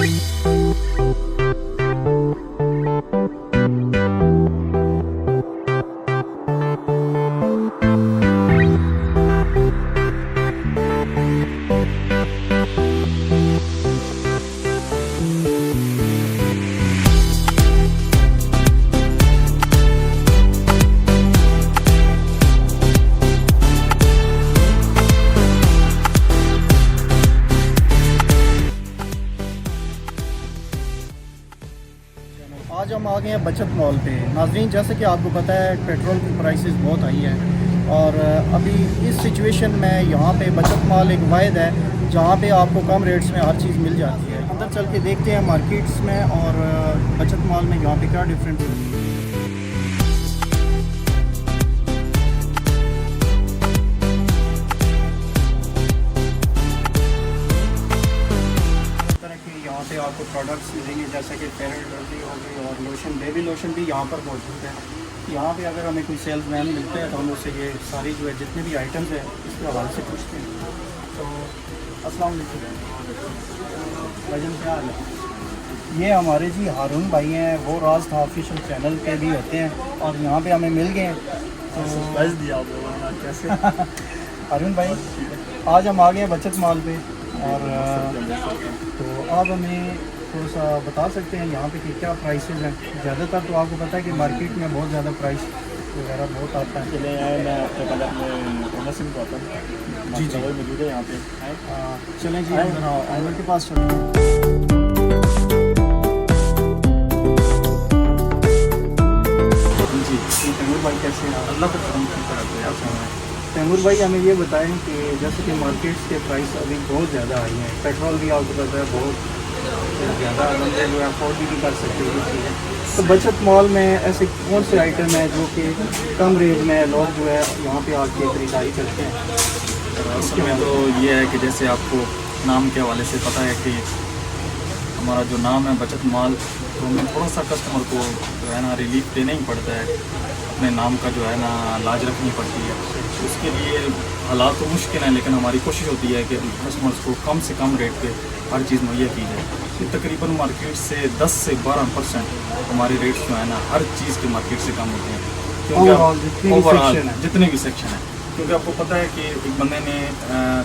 आज हम आ गए हैं बचत मॉल पे। नाज़रीन, जैसे कि आपको पता है पेट्रोल की प्राइसेस बहुत हाई हैं और अभी इस सिचुएशन में यहाँ पे बचत मॉल एक वाहिद है जहाँ पे आपको कम रेट्स में हर चीज़ मिल जाती है। अंदर चल के देखते हैं मार्केट्स में और बचत मॉल में यहाँ पे क्या डिफरेंस है। यहाँ पे आपको प्रोडक्ट्स मिलेंगे जैसे कि फेयर एंड लवली हो गई और लोशन, बेबी लोशन भी यहाँ पर मौजूद है। यहाँ पे अगर हमें कोई सेल्स मैन मिलते हैं तो हम उससे ये सारी जो है जितने भी आइटम्स हैं इसके हवाले से पूछते हैं। तो अस्सलाम वालेकुम भाईजान, क्या हाल है? ये हमारे जी हारून भाई हैं, वो राज था ऑफिशियल चैनल पे भी होते हैं और यहाँ पे हमें मिल गए। तो दिया कैसे हारून भाई, आज हम आ गए बचत मॉल पे और तो आप हमें थोड़ा सा बता सकते हैं यहाँ पे कि क्या प्राइसेस हैं? ज़्यादातर तो आपको पता है कि मार्केट में बहुत ज़्यादा प्राइस वगैरह बहुत आता है। चले आए, मैं अपने पहले अपने ओनर से आता हूँ। जी जी, मौजूद है यहाँ पे। चलें जी, ओनर के पास चलें। जी तैमूर भाई, कैसे हैं? अल्लाह का करम है। तैमूर भाई, हमें ये बताएं कि जैसे कि मार्केट्स के प्राइस अभी बहुत ज़्यादा आई हैं, पेट्रोल भी आपको पता है बहुत ज़्यादा बंदे जो है अफोर्ड भी कर सकते हैं चीज़ें। तो बचत मॉल में ऐसे कौन से आइटम हैं जो कि कम रेट में लोग जो है यहाँ पे आके खरीदारी करते हैं? उसमें तो ये है कि जैसे आपको नाम के हवाले से पता है कि हमारा जो नाम है बचत मॉल, तो हमें थोड़ा सा कस्टमर को जो है ना रिलीफ देना ही पड़ता है, अपने नाम का जो है ना लाज रखनी पड़ती है। उसके लिए हालात तो मुश्किल हैं, लेकिन हमारी कोशिश होती है कि कस्टमर्स को कम से कम रेट पे हर चीज़ मुहैया की जाए। तो तकरीबन मार्केट से 10 से 12% हमारे रेट्स जो है ना हर चीज़ के मार्केट से कम होते हैं, क्योंकि ओवरऑल जितने भी सेक्शन है। क्योंकि आपको पता है कि एक बंदे ने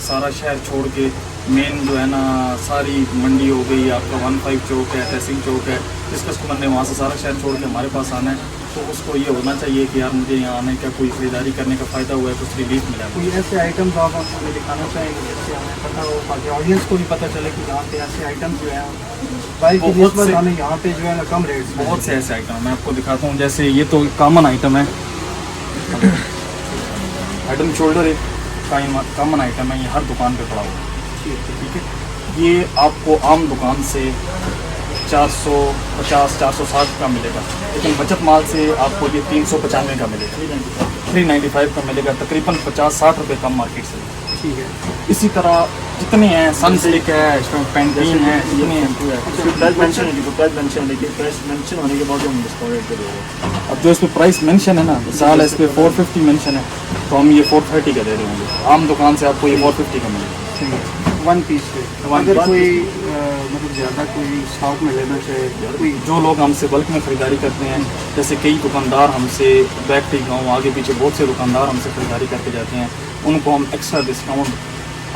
सारा शहर छोड़ के मेन जो है ना सारी मंडी हो गई, आपका 15 चौक है, तहसील चौक है, जिस कस्टमर ने वहाँ से सारा शहर छोड़ के हमारे पास आना है तो उसको ये होना चाहिए कि यार मुझे यहाँ आने का कोई खरीदारी करने का फ़ायदा हुआ है, कुछ रिलीफ मिला। कोई ऐसे आइटम्स आप हमें दिखाना चाहेंगे जिससे हमें पता हो, ताकि ऑडियंस को भी पता चले कि यहाँ पे ऐसे आइटम्स जो है बाइक की निस्बत हमें यहाँ पे जो है ना कम रेट्स। बहुत से ऐसे आइटम मैं आपको दिखाता हूँ। जैसे ये तो कॉमन आइटम है, हेड शोल्डर एक कॉमन आइटम है, ये हर दुकान पे पड़ा हुआ है। ठीक है, ये आपको आम दुकान से 450 460 का मिलेगा, लेकिन बचत माल से आपको ये 395 का मिलेगा, 395 का मिलेगा, तकरीबन 50-60 रुपये कम मार्केट से। ठीक है, इसी तरह जितने हैं, सनसिल्क है, इसमें पेंटीन है, जितने हैं मेंशन होने के बाद हम डिस्काउंट कर रहे हैं। अब जो इस पर प्राइस मेंशन है ना, मिसाल इस पर 450 मेंशन है तो हम ये 430 का दे रहे होंगे। आम दुकान से आपको ये 450 का मिलेगा वन पीस पे। अगर कोई मतलब ज़्यादा कोई स्टॉक में लेना चाहे, कोई जो लोग हमसे बल्क में ख़रीदारी करते हैं, जैसे कई दुकानदार हमसे बैक टी गाँव आगे पीछे बहुत से दुकानदार हमसे ख़रीदारी करके जाते हैं, उनको हम एक्स्ट्रा डिस्काउंट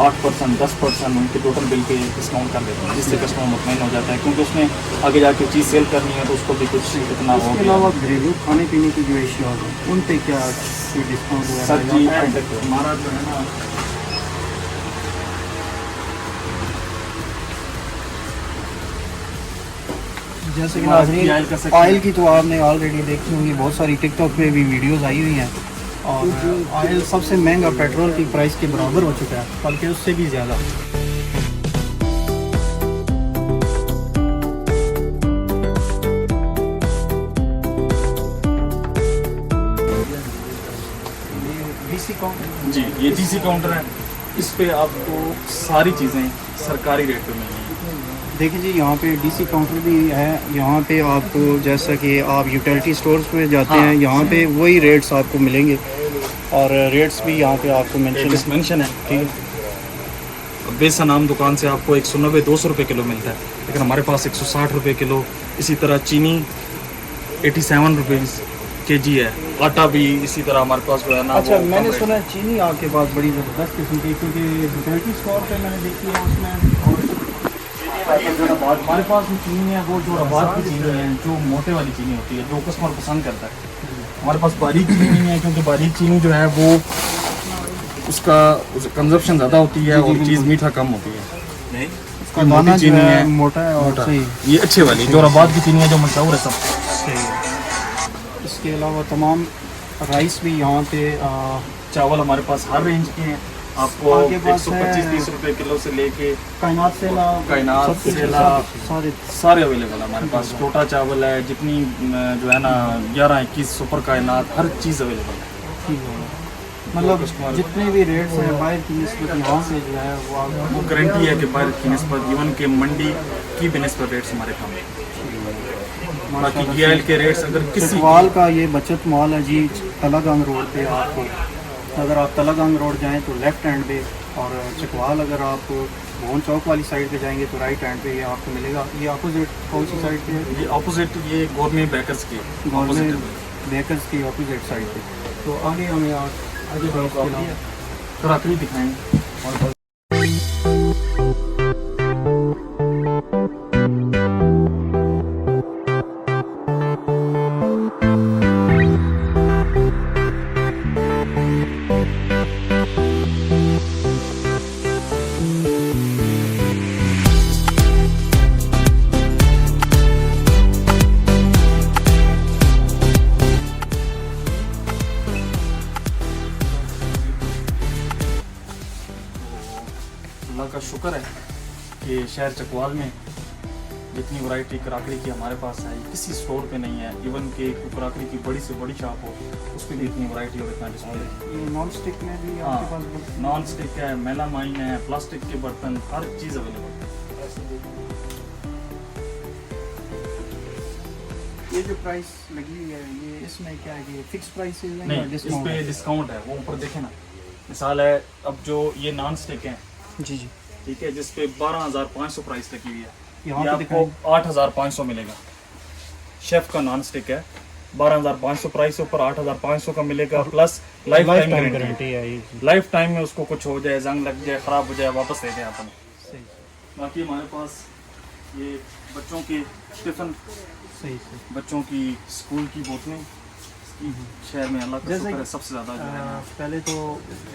8% 10% उनके टोटल बिल पे डिस्काउंट कर देते हैं, जिससे कस्टमर मुतमईन हो जाता है, क्योंकि उसने आगे जाके चीज़ सेल करनी है तो उसको भी कुछ इतना हो। इसके अलावा घरेलू खाने पीने की जो एशिया है उन पे क्या कोई डिस्काउंट हुआ? सर जी, हमारा जो है ना जैसे कि नाज़रीन ऑयल की तो आपने ऑलरेडी देखी होंगी, बहुत सारी टिकटॉक पे भी वीडियोस आई हुई हैं और ऑयल सबसे महंगा पेट्रोल की प्राइस के बराबर हो चुका है, बल्कि उससे भी ज़्यादा। डीसी काउंटर जी, ये डीसी काउंटर है, इस पे आपको सारी चीज़ें सरकारी रेट पे मिलेंगी। देखिए जी, यहाँ पे डीसी काउंटर भी है। यहाँ पे आपको जैसा कि आप यूटिलिटी स्टोर्स में जाते हैं, यहाँ पे वही रेट्स आपको मिलेंगे और रेट्स भी यहाँ पे आपको मेंशन है। ठीक है, बेसन आम दुकान से आपको 190-200 रुपये किलो मिलता है, लेकिन हमारे पास 160 रुपये किलो। इसी तरह चीनी 87 रुपीज़ kg है। आटा भी इसी तरह हमारे पास जो है ना अच्छा, वो मैंने कम रेट- सुना है चीनी आपके पास बड़ी ज़बरदस्त किस्म की, क्योंकि लिबर्टी स्टोर पे मैंने देखी है उसमें। और हमारे पास जो चीनी है वो जो रबात की चीनी है, जो मोटे वाली चीनी होती है, जो कस्टमर पसंद करता है। हमारे पास बारीक चीनी नहीं है, क्योंकि बारीक चीनी जो है वो उसका कंजप्शन ज़्यादा होती है और चीज़ मीठा कम होती है। नहीं, उसका दाना जो है मोटा है और मोटा। सही ये अच्छे वाली जो रबात की चीनी है, जो मशहूर है सब। सही है। इसके अलावा तमाम राइस भी यहाँ पे चावल हमारे पास हर रेंज के हैं, आपको आपके पास 125-30 रुपये किलो से लेके कायनात से ला कायनात सब कुछ, सेला सारे सारे अवेलेबल है हमारे पास। टोटा चावल है, जितनी जो है ना 11-21 सुपर कायनात, हर चीज़ अवेलेबल है। ठीक है। मतलब जितने भी रेट्स हैं बाहर की निस्बत यहाँ से जो है वो वो गारंटी है कि बाहर की निस्बत, इवन के मंडी की भी निस्बत रेट्स हमारे कम है। बाकी GIL के रेट्स अगर किसी चकवाल का ये बचत मॉल है जी, तलागंग रोड पे। आपको अगर आप तलागंग रोड जाएं तो लेफ्ट हैंड पे, और चकवाल अगर आप मोहन चौक वाली साइड पे जाएंगे तो राइट हैंड पे ये आपको मिलेगा। ये अपोजिट कौन सी साइड पे है? ये ऑपोजिट ये गवर्नमेंट बेकर्स की गवर्नमेंट बेकर्स की अपोजिट साइड पे। तो आगे हमें आगे कराकरी दिखाएंगे। और अल्लाह का शुक्र है कि शहर चकवाल में जितनी वैरायटी कराकरी की हमारे पास है किसी स्टोर पे नहीं है। इवन के कराकरी की बड़ी से बड़ी शॉप हो उस पर भी इतनी वैरायटी और इतना डिस्प्ले। ये नॉन स्टिक में भी हाँ, आपके पास नॉन स्टिक है, मेलामाइन है, प्लास्टिक के बर्तन, हर चीज़ अवेलेबल है। ये जो प्राइस लगी हुई है ये इसमें क्या है कि फिक्स प्राइस है या नहीं, इस डिस्काउंट पे है? डिस्काउंट है। वो ऊपर देखे ना, मिसाल है अब जो ये नॉन स्टिक है, जी जी, ठीक है, जिस पे 12,500 प्राइस लगी हुई है, यहाँ ये पे आपको 8,500 मिलेगा। शेफ का नॉन स्टिक है, 12,500 प्राइस ऊपर 8,500 का मिलेगा, plus life time guarantee. Guarantee है ये। लाइफ टाइम में उसको कुछ हो जाए, जंग लग जाए, खराब हो जाए, वापस दे दें अपन। सही बाकी हमारे पास ये बच्चों के टिफिन, सही सही। बच्चों की स्कूल की बोतलें, शहर में अल्लाह का जैसे शुक्र है सबसे ज़्यादा जो है ना। पहले तो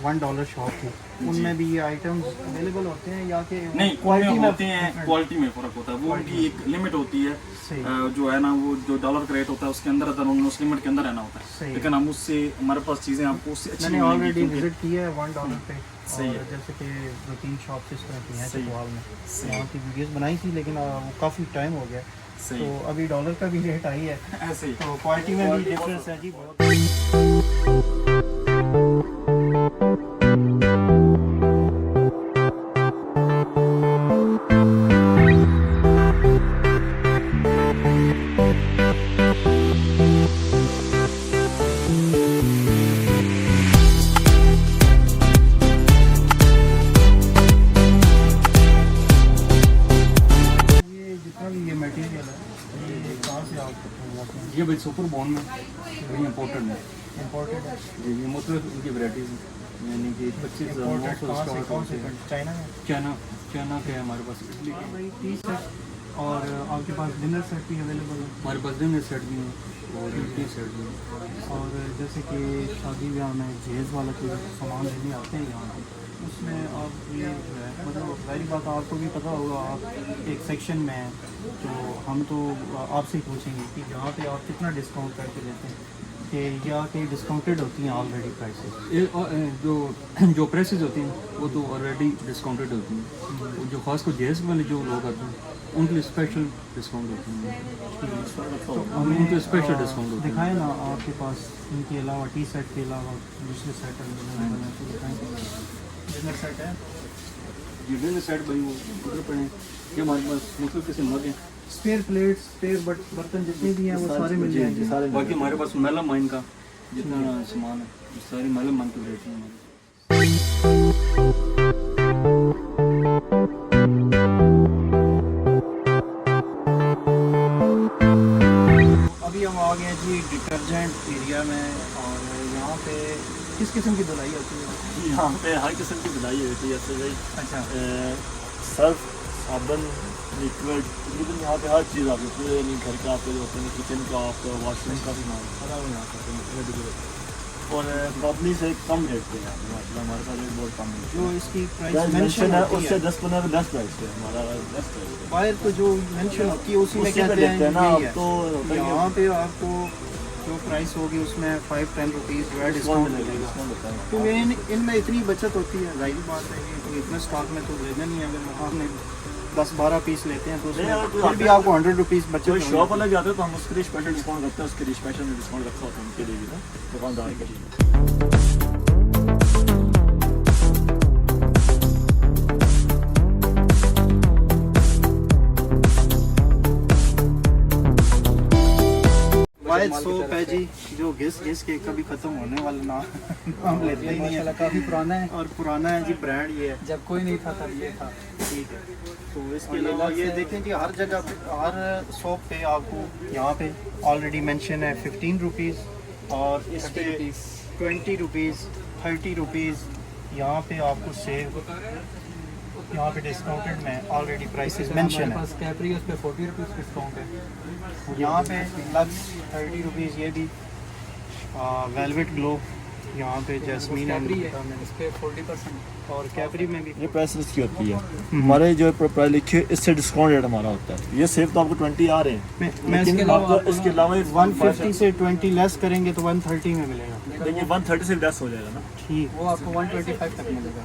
$1 शॉप थी, उनमें भी ये आइटम्स अवेलेबल होते हैं या कि नहीं, क्वालिटी क्वालिटी में होते हैं, क्वालिटी में फ़र्क होता है। वो उनकी एक लिमिट होती है, सही जो है ना वो जो डॉलर का रेट होता है उसके अंदर उन्होंने उस लिमिट के अंदर रहना होता सही है। है। लेकिन हम उससे हमारे पास चीज़ें आपको उससे अच्छी मैंने मिलेंगी, ऑलरेडी क्योंकि- विजिट किया है $1 पे। सही और है। जैसे कि 2-3 शॉप्स इस तरह की हैं सही है। चकवाल में, सही वहाँ की वीडियोस बनाई थी, लेकिन वो काफ़ी टाइम हो गया, सही तो अभी डॉलर का भी रेट आई है, ऐसे ही। तो क्वालिटी में भी डिफरेंस है जी बहुत। ये जितना भी ये मटेरियल है ये कहाँ से आप लाते हैं? ये भाई सुपर बॉन में वही इम्पोर्टेड में इम्पोर्टेड है। जी, ये मुख्तलिफ उनकी वैराइटीज़ यानी कि 25 इम्पोर्टेड कहाँ से, कौन से कंट्री? चाइना में? चाइना चाइना के है हमारे पास, इटली के भाई 30 है। और आपके पास डिनर सेट भी अवेलेबल है, हमारे पास डिनर सेट भी हैं और टी सेट भी हैं। और जैसे कि शादी ब्याह में जहेज़ वाला कोई सामान लेने आते हैं यहाँ पे, उसमें आप ये जो है मतलब सारी बात आपको भी पता होगा, आप एक सेक्शन में हैं, तो हम तो आपसे ही पूछेंगे कि जहाँ पे आप कितना डिस्काउंट करके देते हैं, कि या कि डिस्काउंटेड होती हैं ऑलरेडी प्राइसेस? ये जो प्राइसेस होती हैं वो तो ऑलरेडी डिस्काउंटेड होती हैं। वो जो खास को जेस वाले जो लोग आते हैं उनके लिए स्पेशल डिस्काउंट होते हैं। तो हमें उनके स्पेशल डिस्काउंट होते हैं। दिखाएं ना आपके पास इनके अलावा टी सेट के अलावा दूसरे सेट अवेलेबल हैं, तो दिखाएं। डिनर सेट है, ये डिनर सेट भाई वो उधर पड़े हैं। ये हमारे पास मुख्तलिफ किस्म मग हैं। स्पेयर प्लेट्स, स्पेयर बर्तन जितने भी हैं वो सारे मिल जाएंगे। बाकी हमारे पास मेलामाइन का जितना सामान है वो सारी मेलामाइन की वैरायटी है हमारे पास। जी डिटर्जेंट एरिया में, और यहाँ पे किस किस्म की धुलाई होती है? यहाँ पे हर किस्म की धुलाई होती है जैसे भाई अच्छा, सर्फ, साबुन, लिक्विड, तकरीबन यहाँ पे हर चीज़ आपको पूरे नहीं घर का आपके जो होते हैं किचन का आपका वॉशरूम का सामान सारा वो यहाँ पर और कंपनी से कम रेट पे है मतलब हमारे पास रेट बहुत कम है। जो इसकी प्राइस प्राइस मेंशन है होती उससे है 10-15 बेस्ट प्राइस है हमारा बेस्ट प्राइस है। बाहर तो जो मेंशन होती है उसी में उसी पे कहते देते हैं ना यही आप तो होता है कि यहाँ पे आपको जो प्राइस होगी उसमें 5-10 रुपीज़ जो है डिस्काउंट मिलेगा। डिस्काउंट होता है। क्योंकि इनमें इतनी बचत होती है, जाहिर बात है कि इतना स्टॉक में तो लेना नहीं है। अगर आपने 10-12 पीस लेते हैं तो नहीं, अगर उसमें कोई फिर भी आपको 100 रुपीज़ बचत कोई होगी। शॉप वाला जाते हैं तो हम उसके लिए स्पेशल डिस्काउंट रखते हैं, उसके लिए स्पेशल डिस्काउंट रखा होता है उनके लिए भी ना दुकानदार के लिए। वाइट सोप है जी, जो घिस के कभी ख़त्म होने वाला नाम लेते ही नहीं है, काफ़ी पुराना है और पुराना है जी। ब्रांड ये है, जब कोई नहीं था तब ये था। ठीक है, तो इसके अलावा ये देखें कि हर जगह पे हर शॉप पे आपको यहाँ पे ऑलरेडी मेंशन है 15 रुपीज़, और इस पे 20 रुपीज़, 30 रुपीज़। यहाँ पे आपको सेव, यहाँ पे डिस्काउंटेड में ऑलरेडी प्राइसेस मेंशन है। कैपरी उस पर 40 रुपीज़ डिस्काउंट है। यहाँ पे लक्स 30 रुपीज़, ये भी वेलवेट ग्लो, यहाँ पे जैस्मीन कैपरी है इस पर 40%। और कैपरी में भी ये प्राइस इसकी होती है हमारे जो प्राइस लिखी है इससे डिस्काउंट रेट हमारा होता है। ये सेव तो आपको 20 आ रहे हैं मैं लेकिन आपको इसके अलावा 150 से 20 लेस करेंगे तो 130 में मिलेगा। देखिए 130 से लेस हो जाएगा ना। ठीक, वो आपको 125 तक मिलेगा।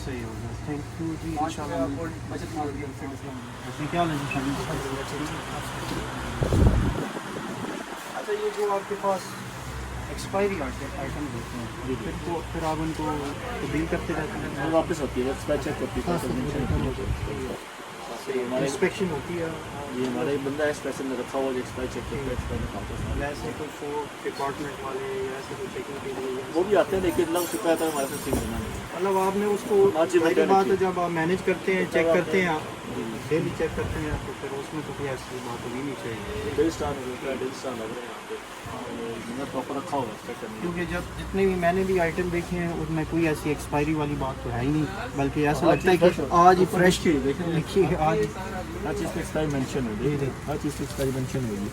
सही होगा। थैंक यू जी। इंशाल्लाह बचत माल भी हमसे डिस्काउंट। क्या लेना? अच्छा, ये जो आपके पास एक्सपायरी आइटम होते हैं फिर आप उनको डील करते रहते हैं? वो वापस होती है एक्सपायर चेक होती है, हमारे इंस्पेक्शन होती है? ये हमारा एक बंदा है स्पेशल में रखा हुआ जो एक्सपायर चेक करता है, एक्सपायर निकालता है। ऐसे कोई फूड डिपार्टमेंट वाले या ऐसे कोई चेकिंग के लिए वो भी आते हैं लेकिन लोग शिकायत है हमारे से चेक करना नहीं। मतलब आपने उसको हाँ जी, पहली मैकेनिक बात है की। जब आप मैनेज करते हैं, चेक करते हैं, डेली चेक करते हैं, तो फिर उसमें तो कोई ऐसी बात होनी नहीं चाहिए। डेली स्टार लग रहा है यहाँ पे और प्रॉपर रखा हुआ है चेक करने के लिए। क्योंकि जब जितने भी मैंने भी आइटम देखे हैं उनमें कोई ऐसी एक्सपायरी वाली बात तो है ही नहीं, बल्कि ऐसा हर लगता है चीज़ कि fresh आज ही ऊपर फ्रेश लिखी है, देखिए। लिखी है आज। हर चीज़ की एक्सपायरी मेंशन होगी, हर चीज़ की एक्सपायरी मेंशन होगी।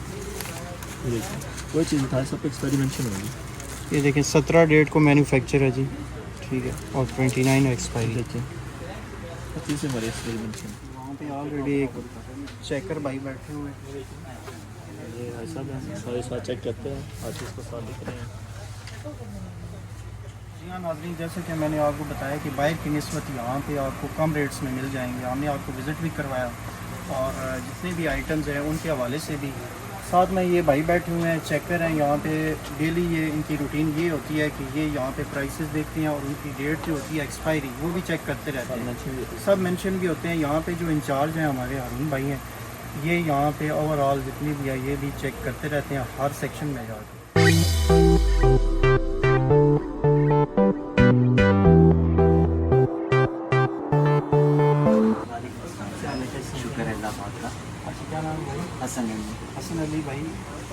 ये देखिए कोई चीज़ उठाए सब पे एक्सपायरी मेंशन होगी। ये देखें 17 डेट को मैन्युफैक्चर है जी, ठीक है, और 29 एक्सपायरी। देखिए हर चीज़ से हमारी एक्सपायरी मेंशन। वहाँ पे ऑलरेडी एक चेकर भाई बैठे हुए हैं। ये ऐसा भी सारे साथ चेक करते हैं, हर चीज़ को साथ लिख रहे हैं। जी हाँ नाज़रीन, जैसे कि मैंने आपको बताया कि बाइक की निस्बत यहाँ पे आपको कम रेट्स में मिल जाएंगे। हमने आपको विज़िट भी करवाया और जितने भी आइटम्स हैं उनके हवाले से भी। साथ में ये भाई बैठे हुए हैं, चेकर हैं यहाँ पे। डेली ये इनकी रूटीन ये होती है कि ये यहाँ पे प्राइसेस देखते हैं और उनकी डेट जो होती है एक्सपायरी वो भी चेक करते रहते हैं। सब मेंशन भी होते हैं। यहाँ पे जो इंचार्ज हैं हमारे हारून भाई हैं, ये यहाँ पे ओवरऑल जितनी भी है ये भी चेक करते रहते हैं हर सेक्शन में जाकर। शुक्र है अल्लाह पाक का। अच्छा, क्या नाम है भाई? हसन अली। हसन अली भाई,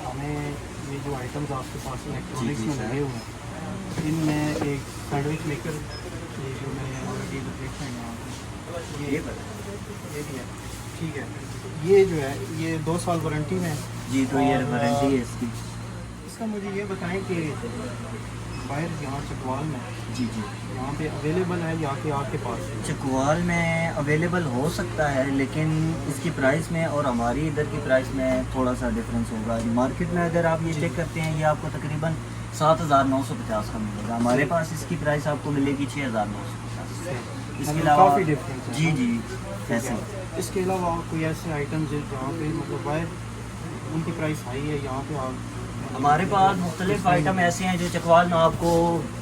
हमें ये जो आइटम्स आपके पास इलेक्ट्रॉनिक्स जी, में सर। लगे हुए हैं, इनमें एक सैंडविच मेकर, ये जो मैंने ऑलरेडी देखा है यहाँ पे, ये भी है, ठीक है। ये जो है ये 2 साल वारंटी में है। जी 2 ईयर और, वारंटी है इसकी। इसका मुझे ये बताएं कि बाहर यहाँ चकवाल में जी जी यहाँ पे अवेलेबल है या कि आपके पास है? चकवाल में अवेलेबल हो सकता है लेकिन इसकी प्राइस में और हमारी इधर की प्राइस में थोड़ा सा डिफरेंस होगा। मार्केट में अगर आप ये चेक करते हैं ये आपको तकरीबन 7,950 का मिलेगा। हमारे पास इसकी प्राइस आपको मिलेगी 6,950। इसके मतलब अलावा काफ़ी डिफरेंस है। जी जी ऐसे इसके अलावा और कोई ऐसे आइटम्स हैं जहाँ पे मतलब बाहर उनकी प्राइस हाई है, यहाँ पे आप हमारे पास मुख्तलिफ आइटम ऐसे हैं जो चकवाल में आपको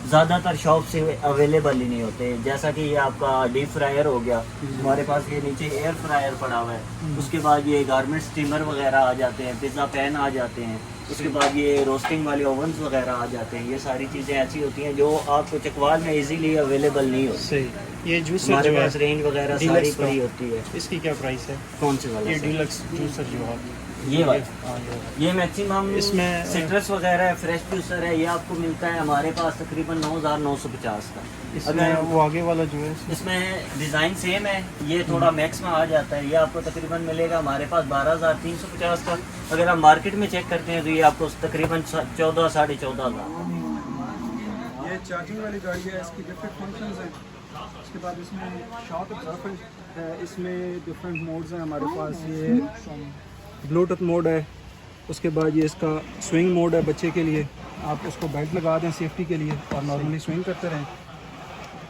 ज़्यादातर शॉप से अवेलेबल ही नहीं होते। जैसा कि ये आपका डीप फ्रायर हो गया, हमारे पास ये नीचे एयर फ्रायर पड़ा हुआ है। उसके बाद ये गारमेंट स्टीमर वगैरह आ जाते हैं, पिज़्ज़ा पैन आ जाते हैं। उसके बाद ये रोस्टिंग वाले ओवन्स वगैरह आ जाते हैं। ये सारी चीज़ें ऐसी होती हैं जो आपको चकवाल में इजीली अवेलेबल नहीं होती। सही। ये जूसर हमारे जो पास है रेंज वगैरह सारी डीलक्स का, पड़ी होती है। इसकी क्या प्राइस है? कौन से वाला ये सर? डीलक्स जूसर जो है ये वाला, ये मैक्सिमम इसमें- सिट्रस वगैरह है, फ्रेश जूसर है, ये आपको मिलता है हमारे पास तकरीबन 9,950 का। इसमें वो आगे वाला जो है इसमें डिज़ाइन सेम है, ये थोड़ा मैक्स में आ जाता है, ये आपको तकरीबन मिलेगा हमारे पास 12,350 का। अगर आप मार्केट में चेक करते हैं तो ये आपको तकरीबन 14 साढ़े 14,000। ये चार्जिंग वाली गाड़ी है, इसकी डिफरेंट फंक्शंस हैं। उसके बाद इसमें शॉक ऑब्जर्वर है, इसमें डिफरेंट मोड्स हैं हमारे पास। ये ब्लूटूथ मोड है, उसके बाद ये इसका स्विंग मोड है बच्चे के लिए, आप उसको बेल्ट लगा दें सेफ्टी के लिए और नॉर्मली स्विंग करते रहें।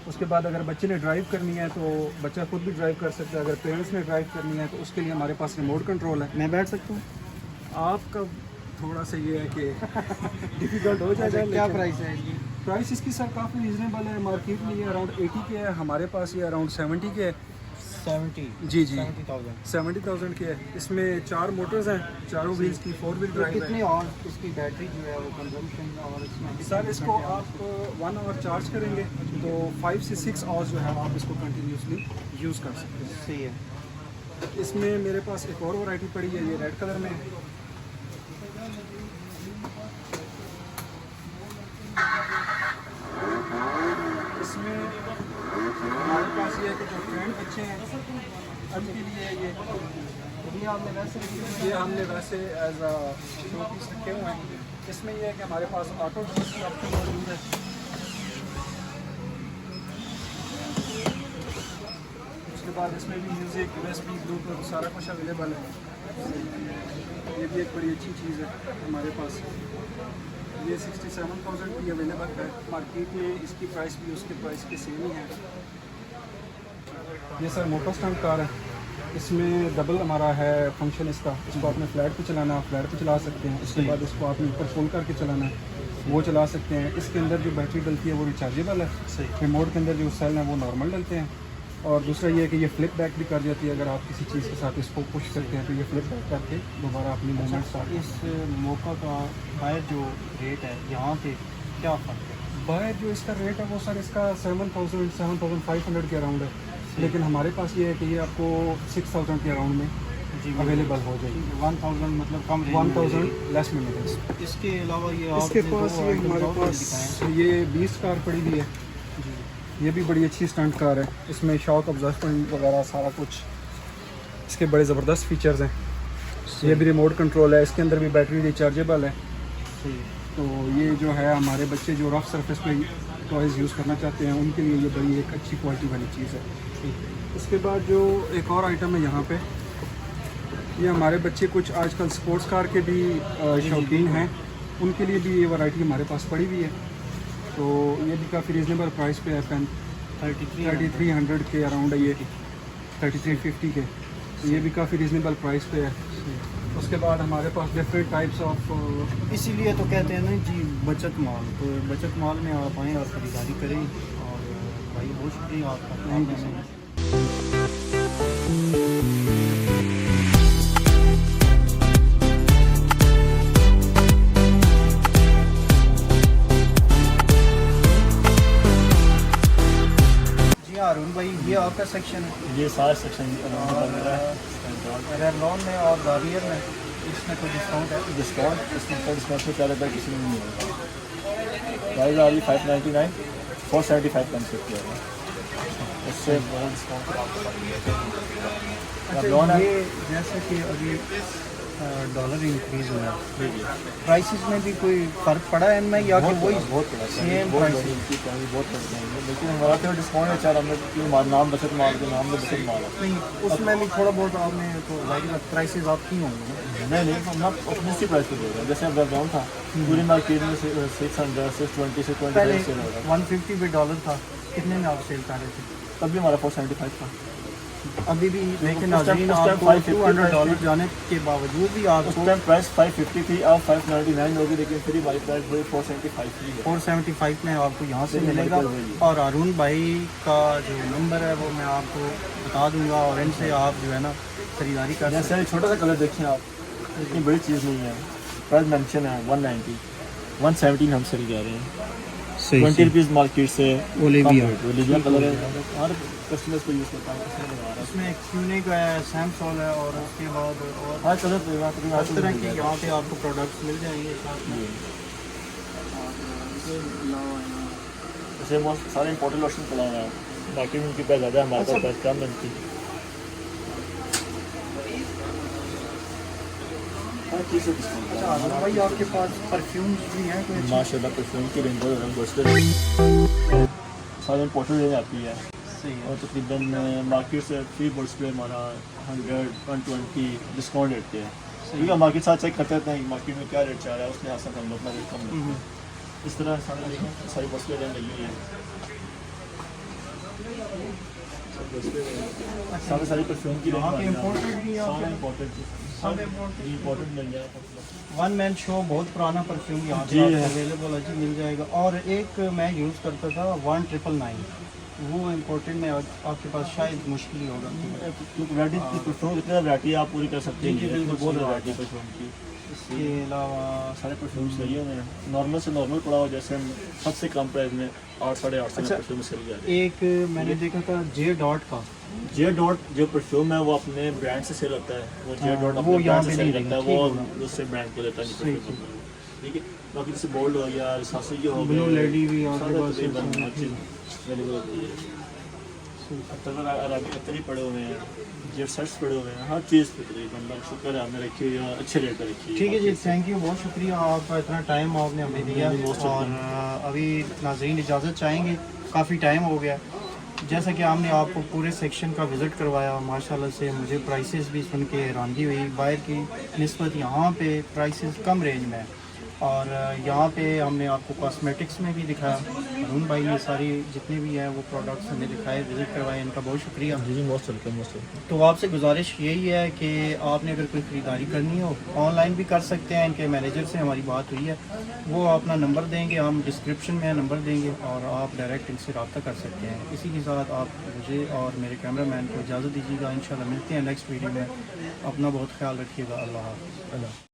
उसके बाद अगर बच्चे ने ड्राइव करनी है तो बच्चा खुद भी ड्राइव कर सकता है, अगर पेरेंट्स ने ड्राइव करनी है तो उसके लिए हमारे पास रिमोट कंट्रोल है। मैं बैठ सकता हूँ? आपका थोड़ा सा ये है कि डिफ़िकल्ट हो जाएगा। क्या प्राइस है इसकी? प्राइस इसकी सर काफ़ी रीज़नेबल है, मार्केट में ये अराउंड 80 के है, हमारे पास ये अराउंड 70 के है। 70? जी जी 70,000। 70,000 के है। इसमें 4 मोटर्स हैं, चारों व्हील्स की 4 व्हील तो ड्राइव कितनी है। और इसकी बैटरी जो है वो कंजम्पशन और इसमें सर इसको आप 1 आवर चार्ज करेंगे तो 5 से 6 आवर्स जो है आप इसको कंटिन्यूसली यूज़ कर सकते हैं। सही है। इसमें मेरे पास एक और वैरायटी पड़ी है, ये रेड कलर में है। इसमें हमारे पास ये है कि जो ट्रेंड बच्चे हैं उनके लिए ये हमने वैसे एज अ शो पीस रखे हुए हैं। इसमें यह है कि हमारे पास ऑटो डोर्स की ऑप्शन मौजूद है। उसके बाद इसमें भी म्यूज़िक, USB, ब्लूटूथ सारा कुछ अवेलेबल है। ये भी एक बड़ी अच्छी चीज़ है हमारे पास। ये 67,000 की अवेलेबल है मार्केट में, इसकी प्राइस भी उसके प्राइस के सेम ही है। ये सर मोटर स्टैंड कार है, इसमें डबल हमारा है फंक्शन इसका। इसको आपने फ्लैट पे चलाना है, फ्लैट पे चला सकते हैं। उसके बाद इसको आपने ऊपर फुल करके चलाना है, वो चला सकते हैं। इसके अंदर जो बैटरी डलती है वो रिचार्जेबल है। सही। रिमोट के अंदर जो सेल है वो नॉर्मल डलते हैं। और दूसरा ये है कि ये फ्लिप बैक भी कर जाती है, अगर आप किसी चीज़ के साथ इसको पुश करते हैं तो ये फ्लिप बैक करके दोबारा अपनी मूवमेंट स्टार्ट। इस मौका का बाहर जो रेट है यहाँ पे क्या फ़र्क है? बाहर जो इसका रेट है वो सर इसका 7,500 के अराउंड है, लेकिन हमारे पास ये है कि ये आपको 6,000 के अराउंड में जी अवेलेबल हो जाएगी। 1,000 मतलब कम रेंज में 1,000 लेस में मिलेगा। इसके अलावा ये इसके आपने पास दो ये items हमारे और पास दिखाएं। ये 20 कार पड़ी हुई है। ये भी बड़ी अच्छी स्टंट कार है, इसमें शॉक ऑब्जर्वर वगैरह सारा कुछ, इसके बड़े ज़बरदस्त फीचर्स हैं। ये भी रिमोट कंट्रोल है, इसके अंदर भी बैटरी रिचार्जेबल है। सही। तो ये जो है हमारे बच्चे जो रफ सरफेस पे टॉयज़ यूज़ करना चाहते हैं उनके लिए ये बड़ी एक अच्छी क्वालिटी वाली चीज़ है। इसके बाद जो एक और आइटम है यहाँ पे, ये हमारे बच्चे कुछ आजकल स्पोर्ट्स कार के भी शौकीन हैं, उनके लिए भी ये वैरायटी हमारे पास पड़ी हुई है। तो ये भी काफ़ी रीज़नेबल प्राइस पे है। पेन 3300 के अराउंड है ये, 3350 के। तो ये भी काफ़ी रीज़नेबल प्राइस पे है। उसके बाद हमारे पास डिफरेंट टाइप्स ऑफ, इसीलिए तो कहते हैं ना जी बचत माल। तो बचत माल में आप आएँ और खरीदारी करें। और भाई बहुत शुक्रिया आपका। Thank you so much. जी हारून भाई, ये आपका सेक्शन है ये सारा सेक्शन मेरा है। रेवलॉन में और गार्नियर में, इसमें कोई डिस्काउंट है? डिस्काउंट इसमें डिस्काउंट से पहले तक किसी में नहीं होगा। प्राइस आ रही 599, 475 कम से किया है। उससे बहुत डिस्काउंट अच्छा, ये जैसे कि अभी डॉलर इंक्रीज हुआ है, प्राइसेस में भी कोई फ़र्क पड़ा है इनमें या कि वही बहुत सेम बहुत प्राइस? बड़ी इनकी प्राइस बहुत बढ़िया है, लेकिन हमारा तो डिस्काउंट है। चार हमने क्योंकि नाम बचत माल के नाम में बचत माल है। नहीं, उसमें भी थोड़ा बहुत आपने तो जाहिर प्राइसेस आपकी होंगी ना? नहीं हम अपने सी प्राइस पे दे रहे हैं। जैसे अब बैकग्राउंड था पूरी मार्केट में 600, 620 से 25 पहले सेल हो रहा है। 150 पे डॉलर था, कितने में आप सेल कर रहे थे? तब भी हमारा 475 था। अभी भी लेकिन उस टाइम- नाज़रीन उस टाइम आपको 550 $200 जाने के बावजूद भी उस आपको टाइम प्राइस 550 थी, अब 599 होगी, लेकिन फिर हमारी प्राइस वही 475 ही है। 475 में आपको यहाँ से जी, मिलेगा। बिल्कुल वही। और अरुण भाई का जो नंबर है वो मैं आपको बता दूंगा और इनसे आप जो है ना खरीदारी कर सकते जैसे ये छोटा सा कलर देखिए आप, इतनी बड़ी चीज़ नहीं है। प्राइस मेंशन है 190, 117 हम सेल कह रहे हैं। सही, 20 रुपीज़ मार्केट से ओलिविया। ओलिविया कलर है, हर कस्टमर्स को यूज़ करता है, इसमें लगा रहा है। इसमें क्यूनिक है, सैमसोल है और उसके बाद और हर कलर पे हर तरह के यहाँ पे आपको प्रोडक्ट्स मिल जाएंगे साथ में। जैसे मोस्ट सारे इम्पोर्टेड लोशन चला रहा है, बाकी में उनकी पैसा ज़्यादा है, हमारे पास पैसा कम मिलती है। हर चीज़ से डिस्काउंट है। अच्छा भाई आपके पास परफ्यूम्स भी हैं कोई अच्छे? माशाल्लाह परफ्यूम की रेंज बहुत ज़्यादा सारे इम्पोर्टेड रेंज आती है, सही है। और तकरीबन मार्केट से 3 बॉल्स पे हमारा 100, 120 डिस्काउंट देते हैं, क्योंकि मार्केट साथ चेक करते हैं मार्केट में क्या रेट चल रहा है, उसके हिसाब से हम लोग अपना रेट कम लेते हैं। इस तरह सारी बॉल्स पे रेंज लगी हुई है, सारी परफ्यूम की यहाँ पे imported भी है सारे आपके? इम्पोर्टेड मिल जाएगा। वन मैन शो बहुत पुराना परफ्यूम यहाँ जी पे है। अवेलेबल है जी, मिल जाएगा। और एक मैं यूज़ करता था 1999, वो इम्पोर्टेड में आपके पास शायद मुश्किल ही होगा। वैरायटी की परफ्यूम जितनी वैरायटी आप पूरी कर सकते हैं, जी, जी, बिल्कुल बहुत सही बात वैरायटी है। परफ्यूम की। इसके अलावा सारे परफ्यूम्स लगे हुए हैं, नॉर्मल से नॉर्मल पड़ा हुआ, जैसे हम सबसे कम प्राइस में 8, 8.5 में अच्छा। परफ्यूम सेल जा रही एक मैंने देखा था जे डॉट का, है। जे डॉट जो परफ्यूम है वो अपने ब्रांड से सेल होता है, वो जे हाँ, डॉट वो अपने यहाँ ब्रांड पे से नहीं सेल करता है, ठीक वो होगा। दूसरे ब्रांड को देता सही, नहीं, ठीक है। बाकी जैसे बोल्ड हो गया, सासू ये हो ब्लू गए, लेडी भी आपके सारे पास तकरीबन है। हर चीज़ अवेलेबल होती है। अरबी अत्तर ही पड़े हुए हैं, जेट शर्ट्स पड़े हुए हैं, हर चीज़ पे तकरीबन बस शुक्र है आपने रखी हुई है, अच्छे रेट पर रखी है। ठीक है जी, थैंक यू, बहुत शुक्रिया आपका, इतना टाइम आपने हमें दिया। और अभी नाज़रीन इजाज़त चाहेंगे, काफ़ी टाइम हो गया। जैसा कि हमने आपको पूरे सेक्शन का विज़िट करवाया, माशाल्लाह से मुझे प्राइसेस भी सुन के हैरानगी हुई, बाहर की निस्बत यहाँ पे प्राइसेस कम रेंज में है। और यहाँ पे हमने आपको कॉस्मेटिक्स में भी दिखाया, अरुण भाई ने सारी जितने भी हैं वो प्रोडक्ट्स हमें दिखाए, विज़िट करवाए, इनका बहुत शुक्रिया। जी जी, मोस्ट वेलकम, मोस्ट वेलकम। तो आपसे गुजारिश यही है कि आपने अगर कोई ख़रीदारी करनी हो ऑनलाइन भी कर सकते हैं, इनके मैनेजर से हमारी बात हुई है, वो अपना नंबर देंगे, हम डिस्क्रिप्शन में नंबर देंगे और आप डायरेक्ट इनसे रब्ता कर सकते हैं। इसी के साथ आप मुझे और मेरे कैमरामैन को इजाज़त दीजिएगा, इंशाल्लाह मिलते हैं नेक्स्ट वीडियो में। अपना बहुत ख्याल रखिएगा, अल्लाह हाफ़िज़।